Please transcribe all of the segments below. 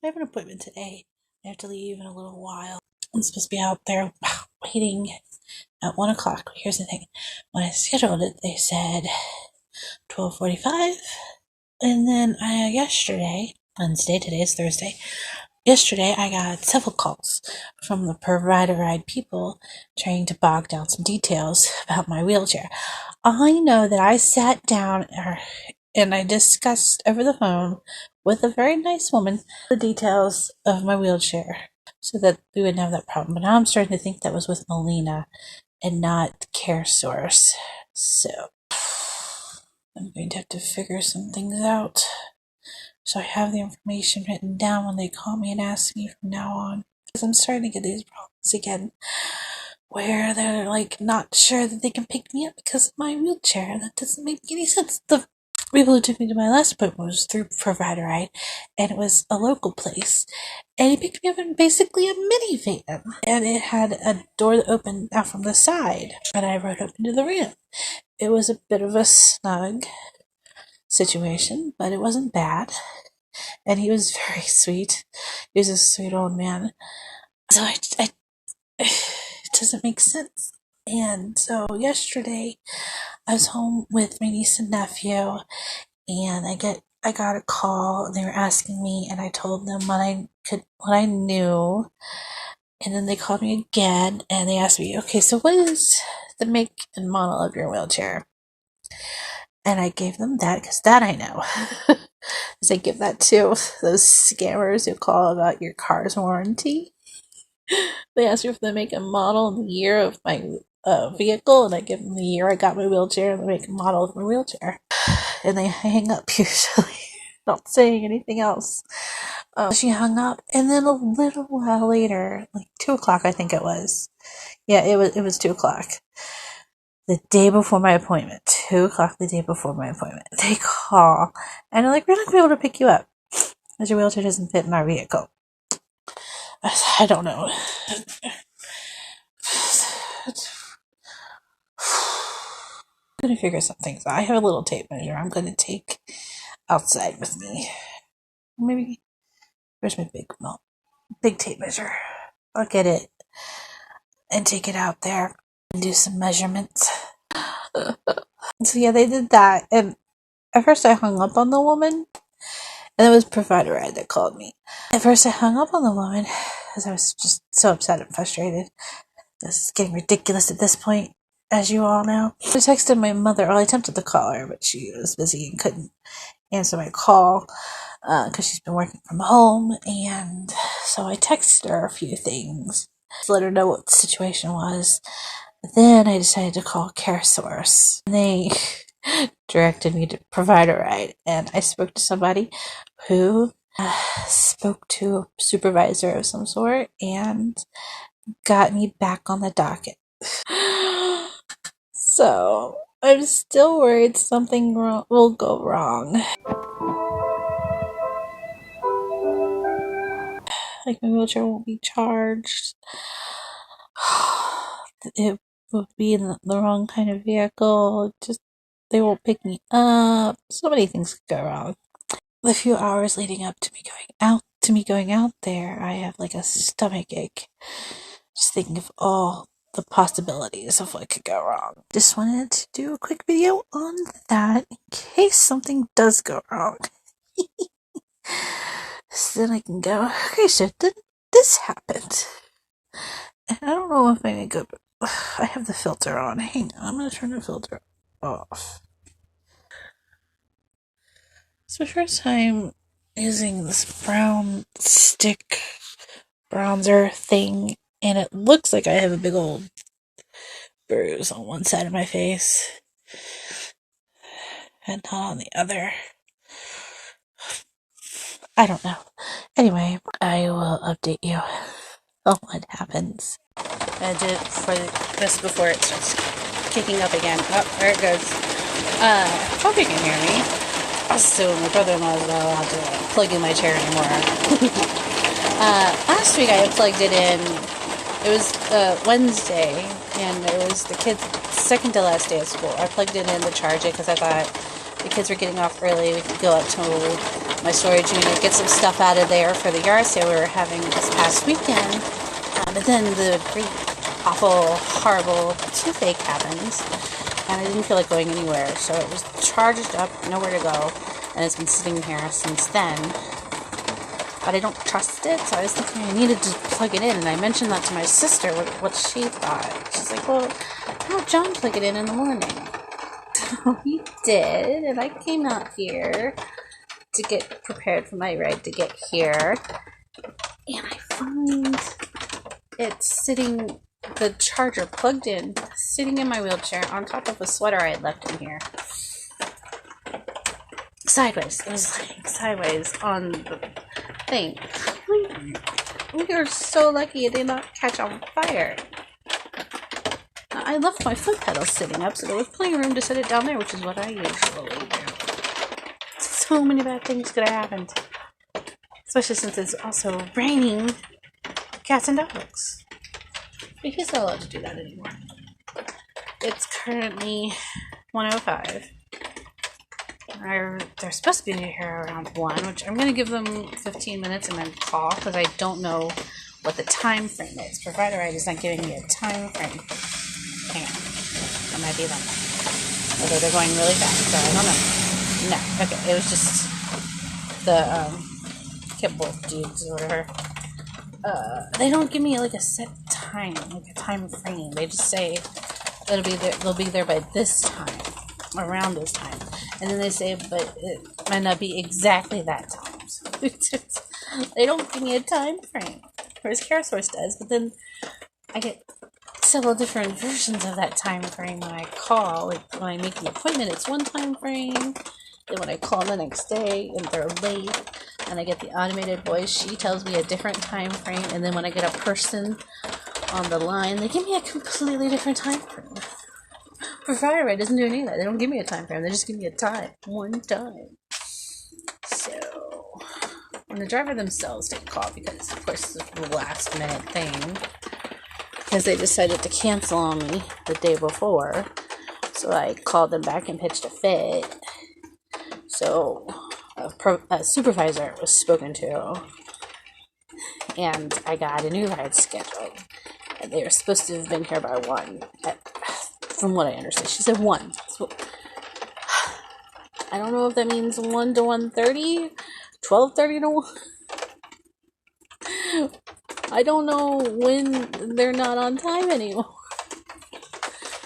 I have an appointment today. I have to leave in a little while. I'm supposed to be out there waiting at 1 o'clock. Here's the thing. When I scheduled it, they said 12:45. And then yesterday, Wednesday, today's Thursday, yesterday I got several calls from the Provider Ride people trying to bog down some details about my wheelchair. I know that I sat down and I discussed over the phone with a very nice woman the details of my wheelchair so that we wouldn't have that problem. But now I'm starting to think that was with Melina and not Care Source. So I'm going to have to figure some things out. So I have the information written down when they call me and ask me from now on. Because I'm starting to get these problems again where they're like not sure that they can pick me up because of my wheelchair. That doesn't make any sense. The people who took me to my last appointment was through Provider Ride, and it was a local place. And he picked me up in basically a minivan. And it had a door that opened out from the side. And I rode up into the ramp. It was a bit of a snug situation, but it wasn't bad. And he was very sweet. He was a sweet old man. So it doesn't make sense. And so yesterday I was home with my niece and nephew, and I got a call, and they were asking me, and I told them what I knew. And then they called me again, and they asked me, okay, so what is the make and model of your wheelchair? And I gave them that, because that I know. Because I give that to those scammers who call about your car's warranty. They ask me for the make and model and the year of my vehicle, and I give them the year I got my wheelchair and the make and model of my wheelchair. And they hang up usually, not saying anything else. She hung up, and then a little while later, like 2 o'clock I think it was. Yeah, it was 2 o'clock. The day before my appointment. 2 o'clock the day before my appointment. They call, and they're like, we're not going to be able to pick you up, because your wheelchair doesn't fit in our vehicle. I don't know. I'm going to figure some things out. I have a little tape measure I'm going to take outside with me. Maybe, where's my big tape measure? I'll get it and take it out there and do some measurements. So yeah, they did that, and at first I hung up on the woman, and it was Provider Ride that called me. At first I hung up on the woman because I was just so upset and frustrated. This is getting ridiculous at this point, as you all know. I texted my mother. Well, I attempted to call her, but she was busy and couldn't answer my call because she's been working from home. And so I texted her a few things to let her know what the situation was. Then I decided to call Care Source. And they directed me to Provider Ride. And I spoke to somebody who spoke to a supervisor of some sort and got me back on the docket. So I'm still worried something will go wrong. Like my wheelchair won't be charged. It will be in the wrong kind of vehicle. Just they won't pick me up. So many things could go wrong. The few hours leading up to me going out there, I have like a stomach ache. Just thinking of all the possibilities of what could go wrong. Just wanted to do a quick video on that in case something does go wrong. So then I can go, okay, so then this happened. And I don't know if I need to go, I have the filter on. Hang on, I'm going to turn the filter off. It's my first time using this brown stick bronzer thing, and it looks like I have a big old bruise on one side of my face and not on the other. I don't know. Anyway, I will update you on what happens. I did it for just before it starts kicking up again. Oh, there it goes. Hope you can hear me. So my brother-in-law is not allowed to plug in my chair anymore. Last week I plugged it in. It was Wednesday, and it was the kids' second to last day of school. I plugged it in to charge it because I thought the kids were getting off early. We could go up to my storage unit, get some stuff out of there for the yard sale we were having this past weekend. But then the great, awful, horrible toothache happened, and I didn't feel like going anywhere, so it was charged up, nowhere to go, and it's been sitting here since then. But I don't trust it, so I was thinking I needed to plug it in, and I mentioned that to my sister, what she thought. She's like, well, have John plug it in the morning. So he did, and I came out here to get prepared for my ride to get here, and I find it's sitting, the charger plugged in, sitting in my wheelchair on top of a sweater I had left in here. Sideways. It was laying sideways on the thing. We are so lucky it did not catch on fire. I left my foot pedal sitting up, so there was plenty of room to set it down there, which is what I usually do. So many bad things could have happened. Especially since it's also raining cats and dogs. But he's not allowed to do that anymore. It's currently 1:05. They're supposed to be here around 1, which I'm going to give them 15 minutes and then call, because I don't know what the time frame is. Provider Ride is not giving me a time frame. Hang on. That might be them. Although they're going really fast, so I don't know. No. Okay. It was just the Kibble dudes or whatever. They don't give me like a set time, like a time frame. They just say it'll be there. They'll be there by this time, around this time, and then they say, but it might not be exactly that time. So they don't give me a time frame. Whereas CareSource does, but then I get several different versions of that time frame when I call. Like when I make an appointment, it's one time frame. Then when I call the next day and they're late, and I get the automated voice, she tells me a different time frame. And then when I get a person on the line, they give me a completely different time frame. Provider Ride doesn't do any of that. They don't give me a time frame. They just give me a time. One time. So, and the driver themselves didn't call because, of course, it's a last minute thing. Because they decided to cancel on me the day before. So I called them back and pitched a fit. So a supervisor was spoken to. And I got a new ride scheduled. And they were supposed to have been here by 1. From what I understand. She said 1. So, I don't know if that means 1 to 1:30, 12:30 to 1. I don't know when they're not on time anymore.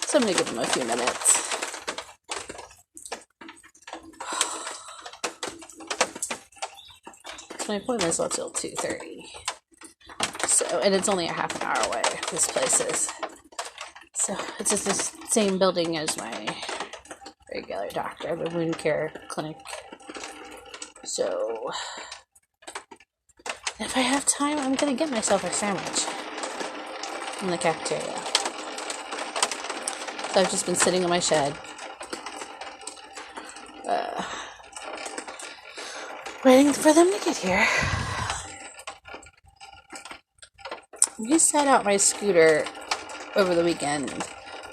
So I'm going to give them a few minutes. My appointment is not till 2:30. So, and it's only a half an hour away, this place is. So, it's just the same building as my regular doctor, the wound care clinic. So, if I have time, I'm going to get myself a sandwich in the cafeteria. So, I've just been sitting in my shed. Waiting for them to get here. We set out my scooter over the weekend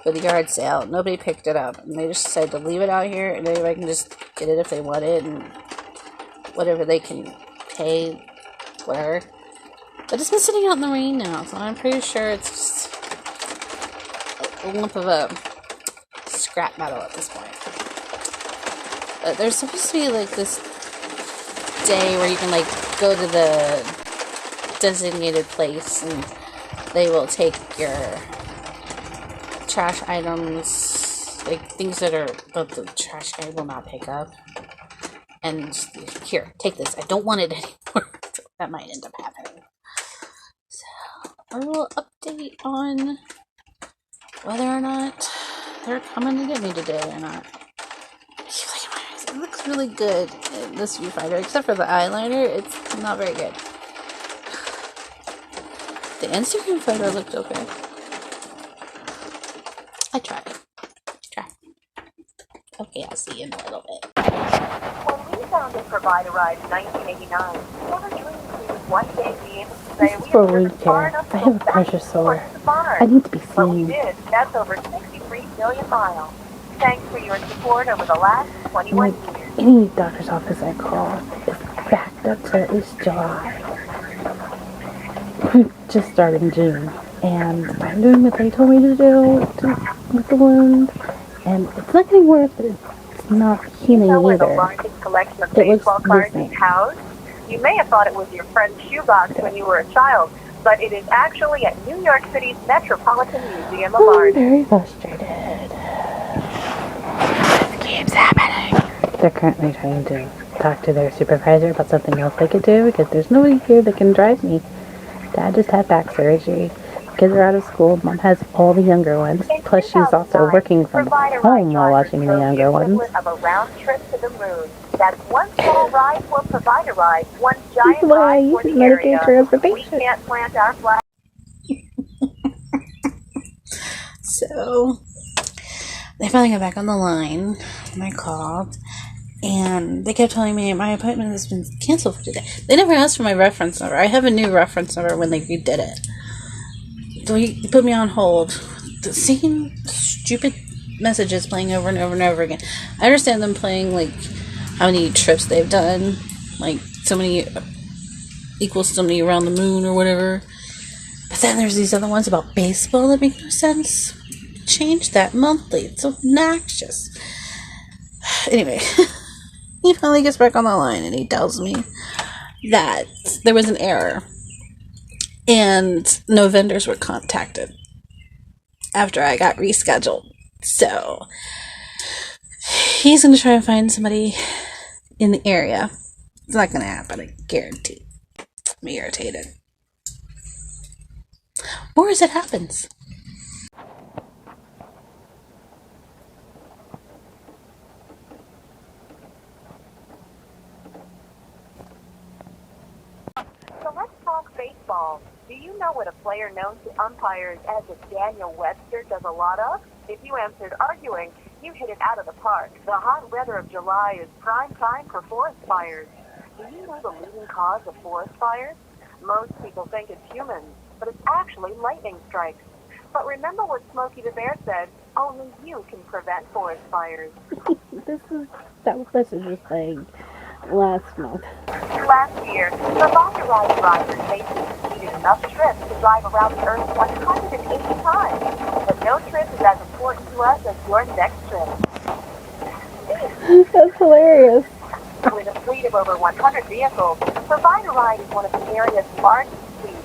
for the yard sale. Nobody picked it up, and they just decided to leave it out here, and anybody can just get it if they want it, and whatever they can pay, whatever. But it's been sitting out in the rain now, so I'm pretty sure it's just a lump of scrap metal at this point. But there's supposed to be like this day where you can like go to the designated place and they will take your trash items, like things that the trash guy will not pick up, and here, take this, I don't want it anymore. That might end up happening. So a little update on whether or not they're coming to get me today or not. It looks really good in this viewfinder, except for the eyeliner. It's not very good. The Instagram photo looked okay. I tried. Okay, I'll see you in a little bit. When we founded Provider Ride in 1989, we never dreamed we would one day be able to say we for wound care. I have a precious sore. I need to be But we seen. did. That's over 63 million miles. Thanks for your support over the last 21 years. Any doctor's office I call is booked up to at least July. We just started in June, and I'm doing what they told me to do with the wound, and it's not getting worse, but it's not healing You know where the either. largest collection of It looks baseball the cards same. is housed? You may have thought it was your friend's shoebox when you were a child, but it is actually at New York City's Metropolitan Museum of I'm Art. very frustrated. This keeps happening. They're currently trying to talk to their supervisor about something else they could do because there's nobody here that can drive me. Dad just had back surgery. Kids are out of school. Mom has all the younger ones. In Plus, she's also 2009, working from Provider home Ride while drivers watching the drove younger ones. equivalent of a round trip to the moon. That's one small ride for Provider Ride, one giant That's why I ride for use the Medicaid area. We transportation. can't plant our flag. So they finally got back on the line, and I called, and they kept telling me my appointment has been canceled for today. They never asked for my reference number. I have a new reference number when they redid it. So he put me on hold. The same stupid messages playing over and over and over again. I understand them playing like how many trips they've done, like so many equals so many around the moon or whatever. But then there's these other ones about baseball that make no sense. Change that monthly. It's obnoxious. Anyway, he finally gets back on the line and he tells me that there was an error and no vendors were contacted after I got rescheduled. So he's going to try and find somebody in the area. It's not going to happen, I guarantee. I'm irritated. Or as it happens. So let's talk baseball. Do you know what a player known to umpires as a Daniel Webster does a lot of? If you answered arguing, you hit it out of the park. The hot weather of July is prime time for forest fires. Do you know the leading cause of forest fires? Most people think it's humans, but it's actually lightning strikes. But remember what Smokey the Bear said, only you can prevent forest fires. That message was playing last month. Last year, the Wondershare drivers basically completed enough trips to drive around the Earth 180 times. But no trip is as important to us as your next trip. That's hilarious. With a fleet of over 100 vehicles, Provider Ride is one of the area's largest fleets.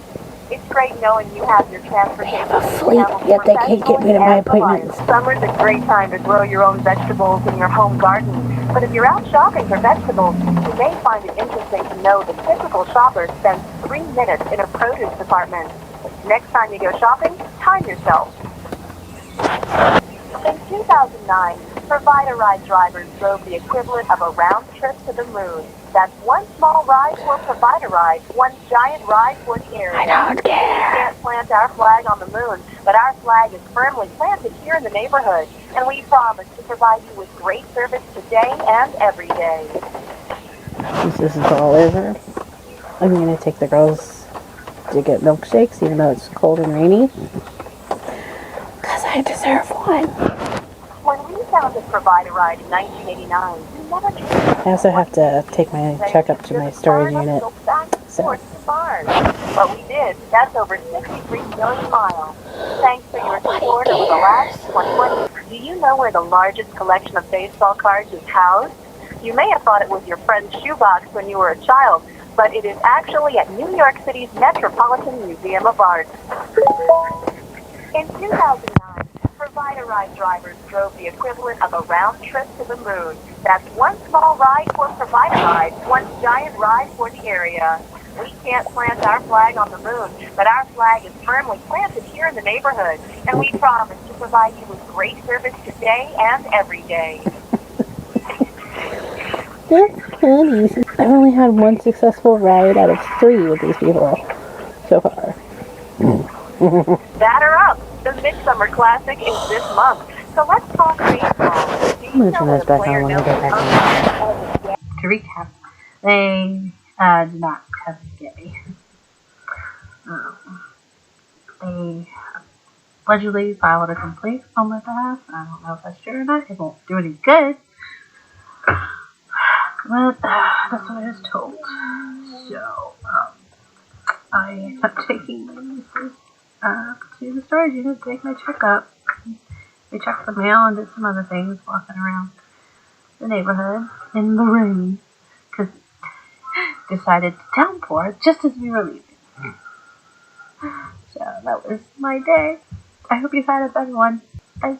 It's great knowing you have your transportation. They have a fleet, yet they can't get rid of my appointments. Summer's a great time to grow your own vegetables in your home garden. But if you're out shopping for vegetables, you may find it interesting to know the typical shopper spends 3 minutes in a produce department. Next time you go shopping, time yourself. In 2009, Provider Ride drivers drove the equivalent of a round trip to the moon. That's one small ride for Provider Ride, one giant ride for the area. I don't care. We can't plant our flag on the moon, but our flag is firmly planted here in the neighborhood, and we promise to provide you with great service today and every day. Since this is all over, I'm going to take the girls to get milkshakes, even though it's cold and rainy. Because I deserve one. When we founded Provider Ride in 1989, we never I also have to take my checkup to my storage unit. So. But we did. That's over 63 million miles. Thanks for your support over the last 21 years. Do you know where the largest collection of baseball cards is housed? You may have thought it was your friend's shoebox when you were a child, but it is actually at New York City's Metropolitan Museum of Art. In 2009, Provider Ride drivers drove the equivalent of a round trip to the moon. That's one small ride for Provider Ride, one giant ride for the area. We can't plant our flag on the moon, but our flag is firmly planted here in the neighborhood, and we promise to provide you with great service today and every day. That's funny. I've only had one successful ride out of 3 with these people so far. Batter up! The Midsummer Classic is this month, so let's talk baseball. I'm going to turn this back on when I get back on. To recap, they did not come to get me. They allegedly filed a complaint on my behalf. I don't know if that's true or not. It won't do any good. But that's what I was told. So, I ended up taking my nieces to the storage unit to take my checkup. We checked the mail and did some other things, walking around the neighborhood in the rain, because it decided to downpour just as we were leaving. So that was my day. I hope you've had a better one. Bye.